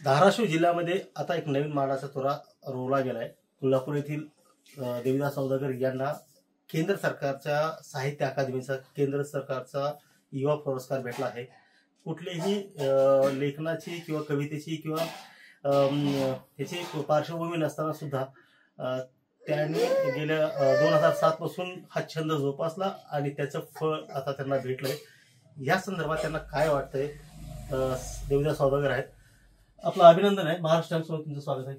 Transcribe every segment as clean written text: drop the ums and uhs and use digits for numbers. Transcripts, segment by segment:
धाराशिव जिल्ह्यामध्ये आता एक नवीन मानाचा तुरा रोवला गेलाय। तुळजापूर येथील देविदास सौदागर यांना केंद्र सरकारच्या साहित्य अकादमीचा केंद्र सरकारचा युवा पुरस्कार भेटला आहे। कुठलीही लेखनाची किंवा कवितेची किंवा ह्याची पार्श्वभूमी नसताना सुद्धा त्यांनी गेल्या 2007 पासून हा छंद जोपासला आणि त्याचं फळ आता त्यांना भेटलंय। या संदर्भात त्यांना काय वाटतंय? देविदास सौदागर आहेत, आपलं अभिनंदन आहे। महाराष्ट्र टाइम्समध्ये तुमचं स्वागत आहे।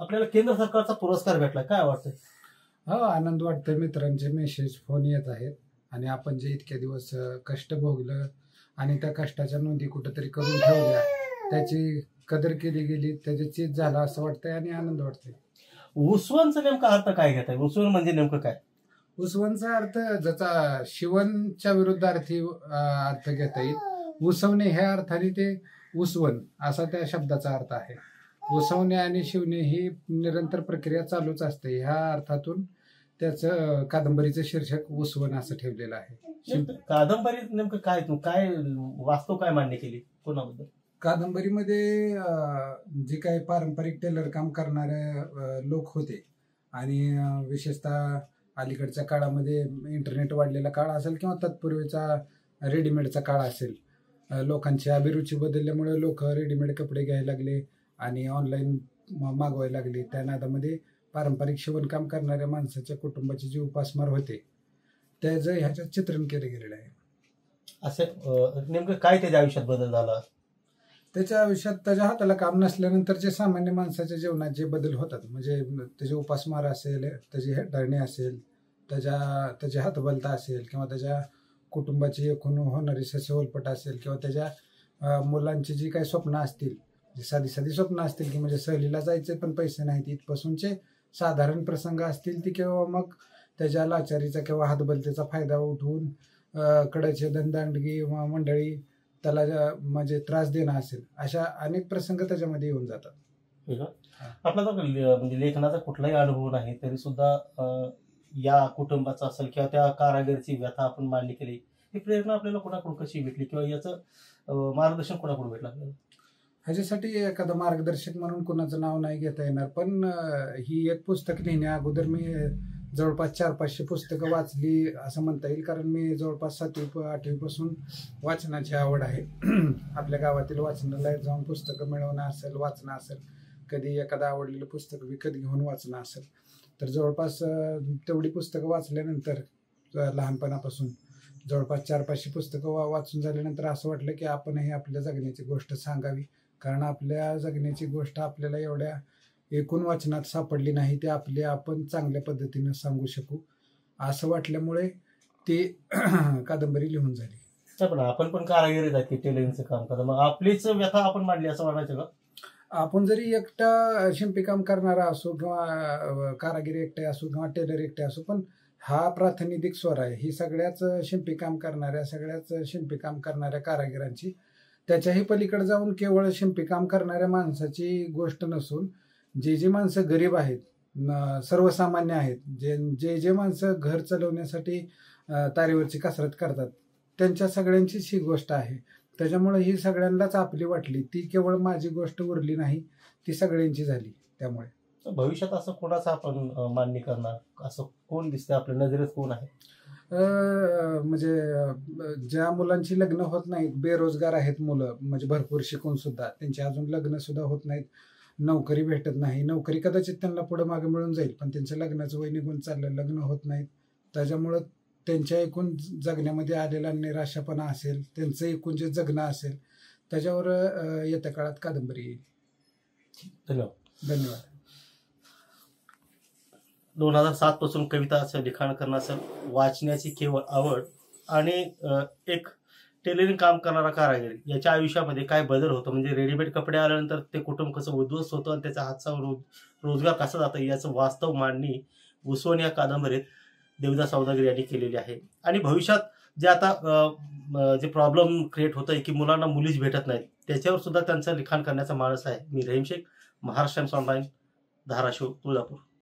आपल्याला केंद्र सरकारचा पुरस्कार भेटला, काय वाटतंय? हो, आनंद वाटतोय। मित्रांचे मेसेज फोन येत आहेत आणि आपण जे इतके दिवस कष्ट भोगलं आणि त्या कष्टाच्या नोंदी कुठेतरी करून ठेवल्या, त्याची कदर केली गेली, त्याची चीज झाला असं वाटतंय आणि आनंद वाटतोय। उसवनचा नेमका अर्थ काय घेताय? उसवन म्हणजे नेमकं काय? उसवनचा अर्थ ज्याचा शिवनच्या विरुद्ध अर्थ घेता येईल। उसवणे ह्या अर्थाने ते उसवन असा त्या शब्दाचा अर्थ आहे। उसवणे आणि शिवणे ही निरंतर प्रक्रिया चालूच असते। ह्या अर्थातून त्याचं कादंबरीचं शीर्षक उसवन असं ठेवलेलं आहे। कादंबरीत नेमकं काय, तू काय वास्तव काय मान्य केली, कोणाबद्दल? कादंबरीमध्ये जे काही पारंपरिक टेलर काम करणारे लोक होते आणि विशेषतः अलीकडच्या काळामध्ये इंटरनेट वाढलेला काळ असेल किंवा तत्पूर्वीचा रेडीमेडचा काळ असेल, लोकांची अभिरुची बदलल्यामुळे लोक रेडीमेड कपडे घ्यायला लागले आणि ऑनलाईन मागवायला लागले। त्या नादामध्ये पारंपरिक शिवणकाम करणाऱ्या माणसाच्या कुटुंबाचे जे उपासमार होते त्याचं ह्याच्यात चित्रण केलं गेलेलं आहे। असं नेमकं काय त्याच्या आयुष्यात बदल झाला? त्याच्या आयुष्यात त्याच्या हाताला काम नसल्यानंतरचे सामान्य माणसाच्या जीवनात जे बदल होतात, म्हणजे त्याचे उपासमार असेल, त्याची हेटाळणी असेल, त्याची हातबलता असेल किंवा त्याच्या कुटुंबाची एकूण होणारी ससेवलपट असेल किंवा त्याच्या मुलांची जी काही स्वप्न असतील, साधी स्वप्न असतील की म्हणजे सहलीला जायचे पण पैसे नाहीत, इथपासूनचे साधारण प्रसंग असतील ती, किंवा मग त्याच्या लाचारीचा किंवा हातबलतेचा फायदा उठवून कडाचे धनदांडगी मंडळी त्याला म्हणजे त्रास देणं असेल, अशा अनेक प्रसंग त्याच्यामध्ये येऊन जातात। आपला जर म्हणजे लेखनाचा कुठलाही अनुभव नाही तरी सुद्धा या कुटुंबाचा असेल किंवा त्या कारागिराची व्यथा आपण मांडली केली, ही प्रेरणा आपल्याला कोणाकडून कशी भेटली किंवा याचं मार्गदर्शन कोणाकडून भेटलं आपल्याला? ह्याच्यासाठी एखादा मार्गदर्शक म्हणून कोणाचं नाव नाही घेता येणार, पण ही एक पुस्तक लिहिण्या अगोदर मी जवळपास 400-500 पुस्तकं वाचली असं म्हणता येईल, कारण मी जवळपास 7वी-8वी पासून वाचनाची आवड आहे। आपल्या गावातील वाचनालयात जाऊन पुस्तकं मिळवणं असेल, वाचणं असेल, कधी एखादं आवडलेलं पुस्तक विकत घेऊन वाचणं असेल, तर जवळपास तेवढी पुस्तकं वाचल्यानंतर लहानपणापासून जवळपास 400-500 पुस्तकं वाचून झाल्यानंतर असं वाटलं की आपणही आपल्या जगण्याची गोष्ट सांगावी, कारण आपल्या जगण्याची गोष्ट आपल्याला एवढ्या एकूण वाचनात सापडली नाही, ते आपण चांगल्या पद्धतीनं सांगू शकू असं वाटल्यामुळे ती कादंबरी लिहून झाली। पण आपण पण कारागिरी जात की टेलरिंगचं काम करता, मग आपलीच व्यथा आपण मांडली असं म्हणायचं का? आपण जरी एकटा शिंपीकाम करणारा असो किंवा कारागिरी एकटे असो किंवा टेलर एकटे असो, पण हा प्रातिनिधिक स्वर आहे ही सगळ्याच शिंपीकाम करणाऱ्या कारागिरांची। त्याच्याही पलीकडे जाऊन केवळ शिंपीकाम करणाऱ्या माणसाची गोष्ट नसून जे माणसं गरीब आहेत, सर्वसामान्य आहेत, जे माणसं घर चालवण्यासाठी तारेवरची कसरत करतात, त्यांच्या सगळ्यांचीच ही गोष्ट आहे। त्याच्यामुळे ही सगळ्यांनाच आपली वाटली, ती केवळ माझी गोष्ट उरली नाही, ती सगळ्यांची झाली। त्यामुळे भविष्यात असं कोणाचं आपण मान्य करणार, असं कोण दिसतंय आपल्या नजरेत, कोण आहे? म्हणजे ज्या मुलांची लग्न होत नाहीत, बेरोजगार आहेत मुलं, म्हणजे भरपूर शिकून सुद्धा त्यांची अजून लग्न सुद्धा होत नाहीत, नोकरी भेटत नाही, नोकरी कदाचित त्यांना पुढे मागे मिळून जाईल पण त्यांच्या लग्नाचं वय निघून चाललं, लग्न होत नाहीत, त्याच्यामुळं त्यांच्या एकूण जगण्यामध्ये आलेला निराशापणा असेल, त्यांचं एकूण जे जगणं असेल, त्याच्यावर येत्या काळात कादंबरी येईल। धन्यवाद। 2007 पासून कविता असेल, लिखाण करणं असेल, वाचण्याची केवळ आवड आणि एक टेलरिंग काम करणारा कारागीर, याच्या आयुष्यामध्ये काय बदल होतो, म्हणजे रेडीमेड कपडे आल्यानंतर ते कुटुंब कसं उद्ध्वस्त होतं आणि त्याचा हातचा रोजगार कसा जातं, याचं वास्तव मांडणी उसवन या कादंबरीत देविदास सौदागर यांनी केलेली आहे। आणि भविष्यात जे आता जे प्रॉब्लेम क्रिएट होत आहे की मुलांना मुलीच भेटत नाहीत, त्याच्यावर सुद्धा त्यांचं लिखाण करण्याचा मानस आहे। मी रहीम शेख, महाराष्ट्र टाइम्स ऑनलाईन, धाराशिव, तुळजापूर।